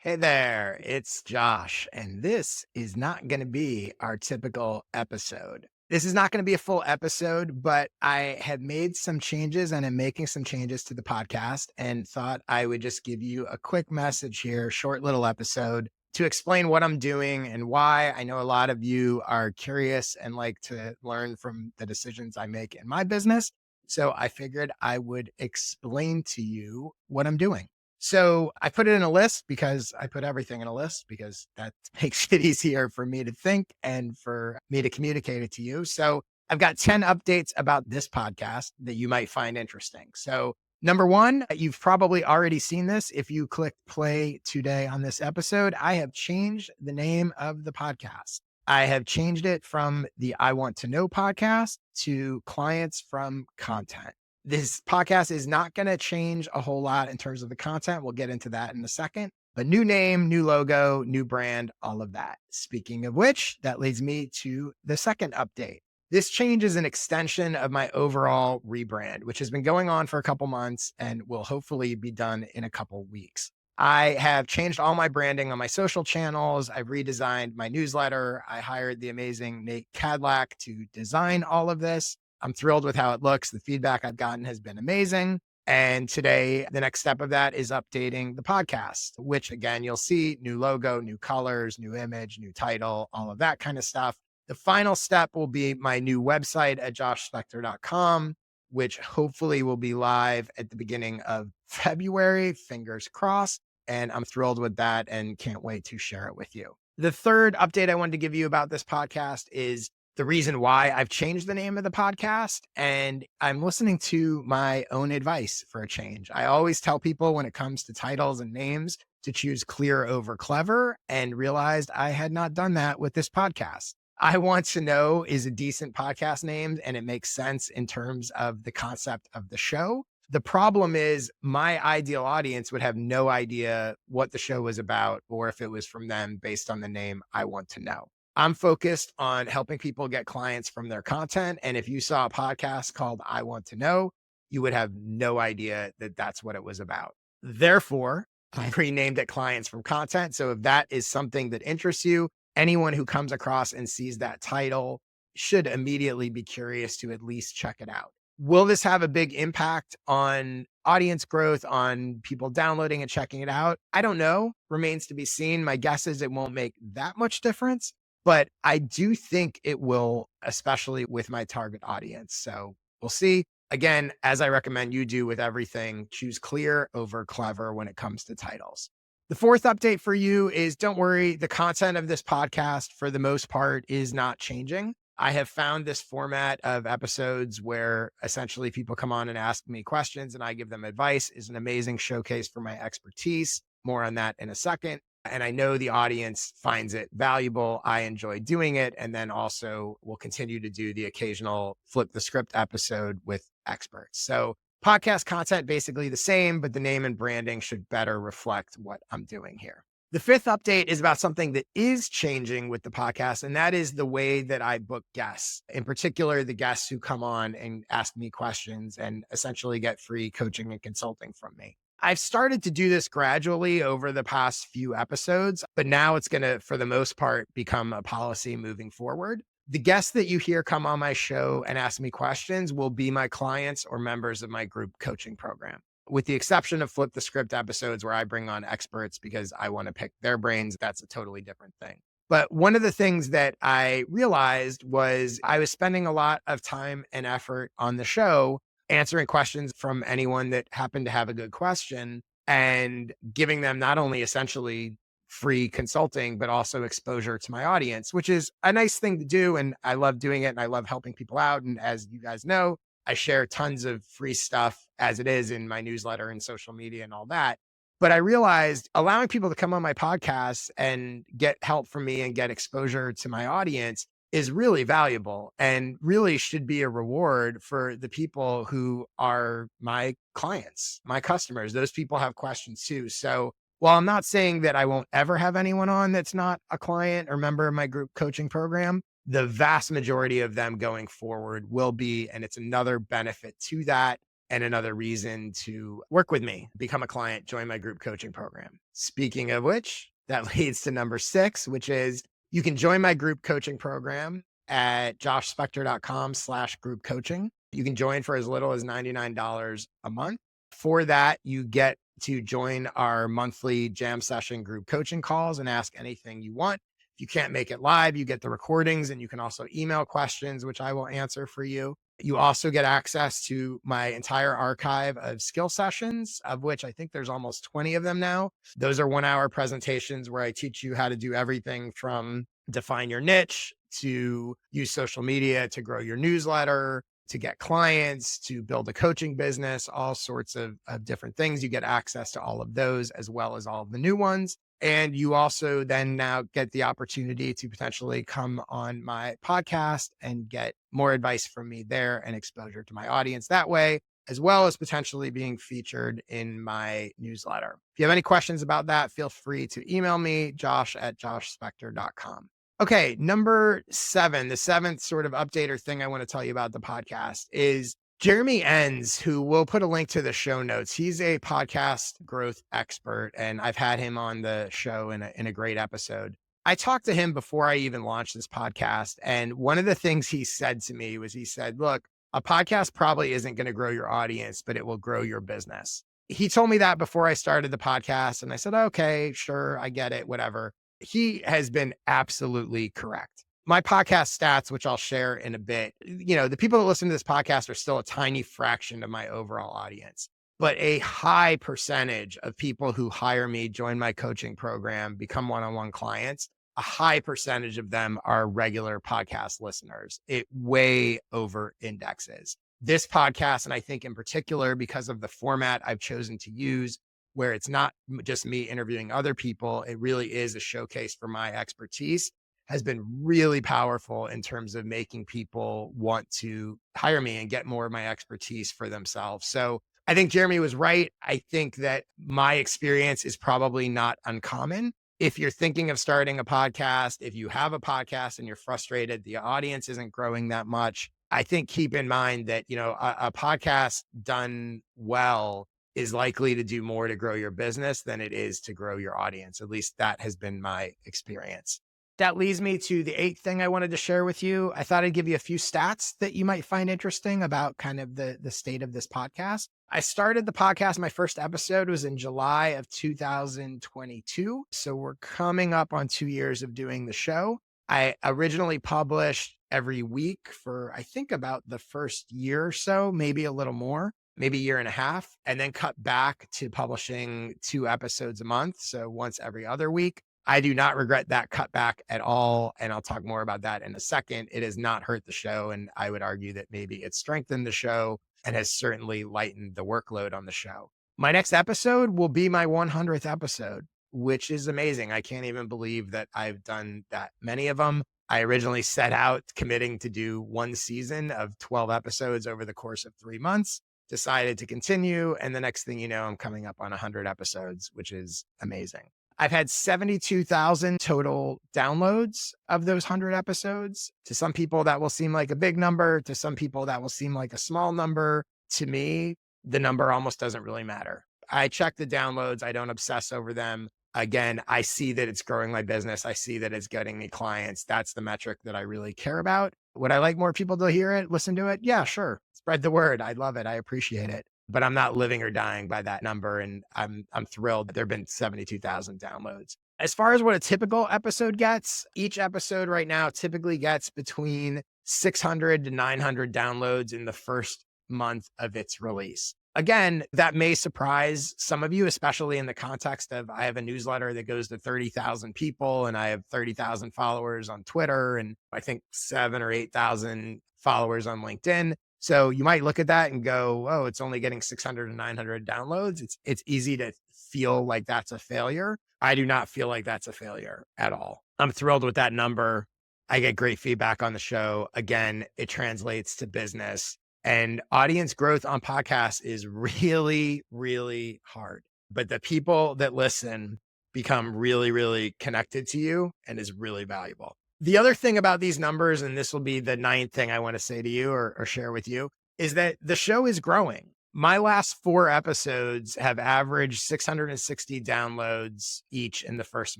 Hey there, it's Josh, and this is not going to be our typical episode. This is not going to be a full episode, but I have made some changes and I'm making some changes to the podcast and thought I would just give you a quick message here, short little episode to explain what I'm doing and why. I know a lot of you are curious and like to learn from the decisions I make in my business. So I figured I would explain to you what I'm doing. So I put it in a list because I put everything in a list because that makes it easier for me to think and for me to communicate it to you. So I've got 10 updates about this podcast that you might find interesting. So number one, you've probably already seen this. If you click play today on this episode, I have changed the name of the podcast. I have changed it from the I Want to Know podcast to Clients from Content. This podcast is not going to change a whole lot in terms of the content. We'll get into that in a second. But new name, new logo, new brand, all of that. Speaking of which, that leads me to the second update. This change is an extension of my overall rebrand, which has been going on for a couple months and will hopefully be done in a couple weeks. I have changed all my branding on my social channels. I've redesigned my newsletter. I hired the amazing Nate Cadillac to design all of this. I'm thrilled with how it looks. The feedback I've gotten has been amazing. And today, the next step of that is updating the podcast, which again, you'll see new logo, new colors, new image, new title, all of that kind of stuff. The final step will be my new website at joshspector.com, which hopefully will be live at the beginning of February, fingers crossed. And I'm thrilled with that and can't wait to share it with you. The third update I wanted to give you about this podcast is the reason why I've changed the name of the podcast, and I'm listening to my own advice for a change. I always tell people when it comes to titles and names to choose clear over clever, and realized I had not done that with this podcast. I Want to Know is a decent podcast name and it makes sense in terms of the concept of the show. The problem is my ideal audience would have no idea what the show was about or if it was from them based on the name I Want to Know. I'm focused on helping people get clients from their content. And if you saw a podcast called I Want to Know, you would have no idea that that's what it was about. Therefore, I renamed it Clients from Content. So if that is something that interests you, anyone who comes across and sees that title should immediately be curious to at least check it out. Will this have a big impact on audience growth, on people downloading and checking it out? I don't know. Remains to be seen. My guess is it won't make that much difference, but I do think it will, especially with my target audience. So we'll see. Again, as I recommend you do with everything, choose clear over clever when it comes to titles. The fourth update for you is don't worry, the content of this podcast, for the most part, is not changing. I have found this format of episodes where essentially people come on and ask me questions and I give them advice is an amazing showcase for my expertise. More on that in a second. And I know the audience finds it valuable. I enjoy doing it. And then also we'll continue to do the occasional flip the script episode with experts. So podcast content, basically the same, but the name and branding should better reflect what I'm doing here. The fifth update is about something that is changing with the podcast, and that is the way that I book guests, in particular, the guests who come on and ask me questions and essentially get free coaching and consulting from me. I've started to do this gradually over the past few episodes, but now it's going to, for the most part, become a policy moving forward. The guests that you hear come on my show and ask me questions will be my clients or members of my group coaching program, with the exception of flip the script episodes where I bring on experts because I want to pick their brains. That's a totally different thing. But one of the things that I realized was I was spending a lot of time and effort on the show answering questions from anyone that happened to have a good question and giving them not only essentially free consulting, but also exposure to my audience, which is a nice thing to do. And I love doing it and I love helping people out. And as you guys know, I share tons of free stuff as it is in my newsletter and social media and all that. But I realized allowing people to come on my podcast and get help from me and get exposure to my audience is really valuable and really should be a reward for the people who are my clients, my customers. Those people have questions too. So while I'm not saying that I won't ever have anyone on that's not a client or member of my group coaching program, the vast majority of them going forward will be, and it's another benefit to that. and another reason to work with me, become a client, join my group coaching program. Speaking of which, that leads to number 6, which is you can join my group coaching program at joshspector.com/group coaching. You can join for as little as $99 a month. For that, you get to join our monthly jam session group coaching calls and ask anything you want. If you can't make it live, you get the recordings, and you can also email questions, which I will answer for you. You also get access to my entire archive of skill sessions, of which I think there's almost 20 of them now. Those are 1-hour presentations where I teach you how to do everything from define your niche to use social media to grow your newsletter, to get clients, to build a coaching business, all sorts of different things. You get access to all of those as well as all of the new ones. And you also then now get the opportunity to potentially come on my podcast and get more advice from me there and exposure to my audience that way, as well as potentially being featured in my newsletter. If you have any questions about that, feel free to email me, josh@joshspector.com. Okay, number 7, the 7th sort of update or thing I want to tell you about the podcast is Jeremy Enns, who we'll put a link to the show notes. He's a podcast growth expert, and I've had him on the show in a great episode. I talked to him before I even launched this podcast, and one of the things he said to me was he said, look, a podcast probably isn't going to grow your audience, but it will grow your business. He told me that before I started the podcast, and I said, okay, sure, I get it, whatever. He has been absolutely correct. My podcast stats, which I'll share in a bit, the people that listen to this podcast are still a tiny fraction of my overall audience, but a high percentage of people who hire me, join my coaching program, become one-on-one clients, a high percentage of them are regular podcast listeners. It way over indexes. This podcast, and I think in particular, because of the format I've chosen to use, where it's not just me interviewing other people, it really is a showcase for my expertise, has been really powerful in terms of making people want to hire me and get more of my expertise for themselves. So I think Jeremy was right. I think that my experience is probably not uncommon. If you're thinking of starting a podcast, if you have a podcast and you're frustrated, the audience isn't growing that much, I think keep in mind that, a podcast done well is likely to do more to grow your business than it is to grow your audience. At least that has been my experience. That leads me to the 8th thing I wanted to share with you. I thought I'd give you a few stats that you might find interesting about kind of the state of this podcast. I started the podcast, my first episode was in July of 2022. So we're coming up on 2 years of doing the show. I originally published every week for, I think, about the first year or so, maybe a little more, maybe a year and a half, and then cut back to publishing 2 episodes a month. So once every other week. I do not regret that cutback at all. And I'll talk more about that in a second. It has not hurt the show. And I would argue that maybe it's strengthened the show and has certainly lightened the workload on the show. My next episode will be my 100th episode, which is amazing. I can't even believe that I've done that many of them. I originally set out committing to do 1 season of 12 episodes over the course of 3 months, decided to continue. And the next thing you know, I'm coming up on 100 episodes, which is amazing. I've had 72,000 total downloads of those 100 episodes. To some people, that will seem like a big number. To some people, that will seem like a small number. To me, the number almost doesn't really matter. I check the downloads. I don't obsess over them. Again, I see that it's growing my business. I see that it's getting me clients. That's the metric that I really care about. Would I like more people to hear it, listen to it? Yeah, sure. Spread the word. I love it. I appreciate it. But I'm not living or dying by that number. And I'm thrilled that there've been 72,000 downloads. As far as what a typical episode gets, each episode right now typically gets between 600 to 900 downloads in the first month of its release. Again, that may surprise some of you, especially in the context of I have a newsletter that goes to 30,000 people and I have 30,000 followers on Twitter and I think 7 or 8,000 followers on LinkedIn. So you might look at that and go, oh, it's only getting 600 to 900 downloads. It's easy to feel like that's a failure. I do not feel like that's a failure at all. I'm thrilled with that number. I get great feedback on the show. Again, it translates to business. And audience growth on podcasts is really, really hard. But the people that listen become really, really connected to you and is really valuable. The other thing about these numbers, and this will be the 9th thing I want to say to you or share with you, is that the show is growing. my last 4 episodes have averaged 660 downloads each in the first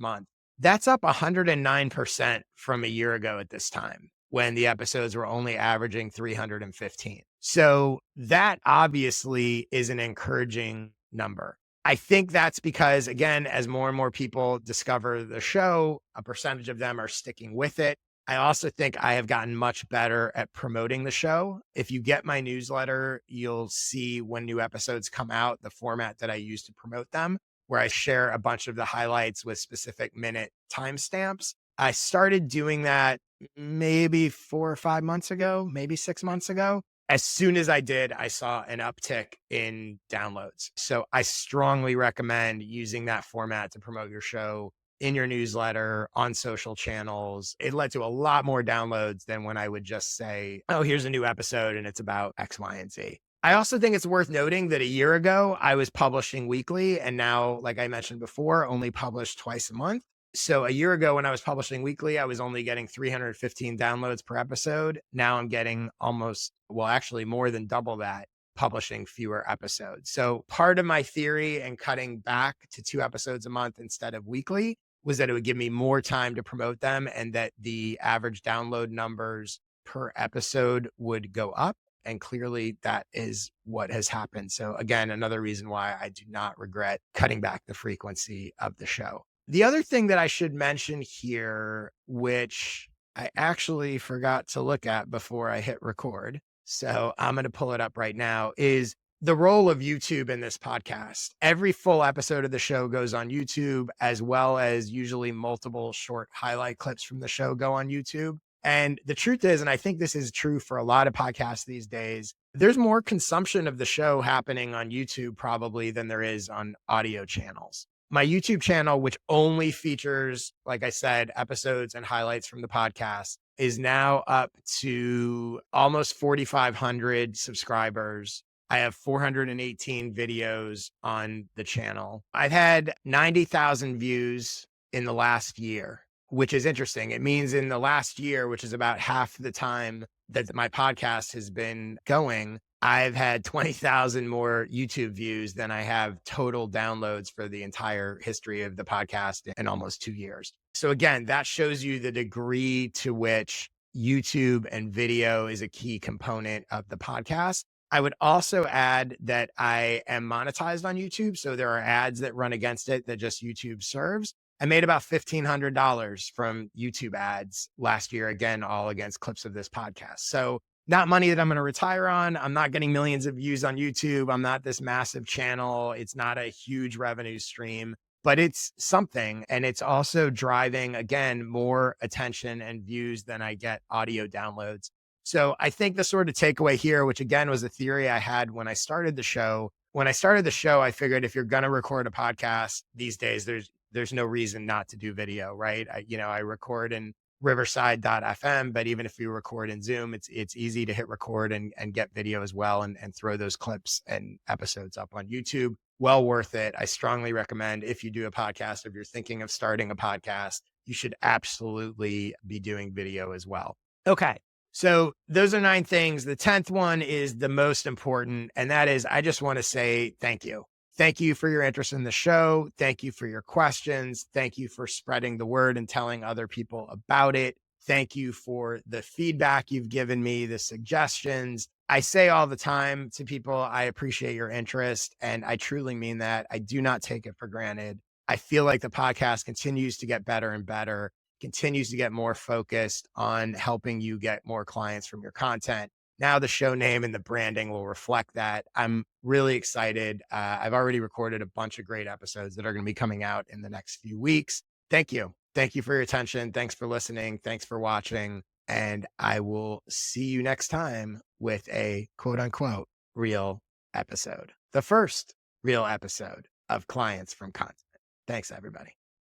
month. That's up 109% from a year ago at this time when the episodes were only averaging 315. So that obviously is an encouraging number. I think that's because, again, as more and more people discover the show, a percentage of them are sticking with it. I also think I have gotten much better at promoting the show. If you get my newsletter, you'll see when new episodes come out, the format that I use to promote them, where I share a bunch of the highlights with specific minute timestamps. I started doing that maybe 4 or 5 months ago, maybe 6 months ago. As soon as I did, I saw an uptick in downloads. So I strongly recommend using that format to promote your show in your newsletter, on social channels. It led to a lot more downloads than when I would just say, oh, here's a new episode and it's about X, Y, and Z. I also think it's worth noting that a year ago, I was publishing weekly, and now, like I mentioned before, only publish twice a month. So a year ago, when I was publishing weekly, I was only getting 315 downloads per episode. Now I'm getting almost, well, actually more than double that, publishing fewer episodes. So part of my theory in cutting back to 2 episodes a month instead of weekly was that it would give me more time to promote them and that the average download numbers per episode would go up. And clearly that is what has happened. So again, another reason why I do not regret cutting back the frequency of the show. The other thing that I should mention here, which I actually forgot to look at before I hit record, so I'm going to pull it up right now, is the role of YouTube in this podcast. Every full episode of the show goes on YouTube, as well as usually multiple short highlight clips from the show go on YouTube. And the truth is, and I think this is true for a lot of podcasts these days, there's more consumption of the show happening on YouTube probably than there is on audio channels. My YouTube channel, which only features, like I said, episodes and highlights from the podcast, is now up to almost 4,500 subscribers. I have 418 videos on the channel. I've had 90,000 views in the last year, which is interesting. It means in the last year, which is about half the time that my podcast has been going, I've had 20,000 more YouTube views than I have total downloads for the entire history of the podcast in almost 2 years. So again, that shows you the degree to which YouTube and video is a key component of the podcast. I would also add that I am monetized on YouTube. So there are ads that run against it that just YouTube serves. I made about $1,500 from YouTube ads last year, again, all against clips of this podcast. So not money that I'm going to retire on. I'm not getting millions of views on YouTube. I'm not this massive channel. It's not a huge revenue stream, but it's something. And it's also driving, again, more attention and views than I get audio downloads. So I think the sort of takeaway here, which again was a theory I had when I started the show, I figured if you're going to record a podcast these days, there's no reason not to do video, right? I record in Riverside.fm, but even if you record in Zoom, it's easy to hit record and get video as well and throw those clips and episodes up on YouTube. Well worth it. I strongly recommend if you do a podcast, if you're thinking of starting a podcast, you should absolutely be doing video as well. Okay. So those are 9 things. The 10th one is the most important, and that is I just want to say thank you. Thank you for your interest in the show. Thank you for your questions. Thank you for spreading the word and telling other people about it. Thank you for the feedback you've given me, the suggestions. I say all the time to people, I appreciate your interest, and I truly mean that. I do not take it for granted. I feel like the podcast continues to get better and better, continues to get more focused on helping you get more clients from your content. Now the show name and the branding will reflect that. I'm really excited. I've already recorded a bunch of great episodes that are going to be coming out in the next few weeks. Thank you. Thank you for your attention. Thanks for listening. Thanks for watching. And I will see you next time with a quote unquote real episode. The first real episode of Clients from Content. Thanks, everybody.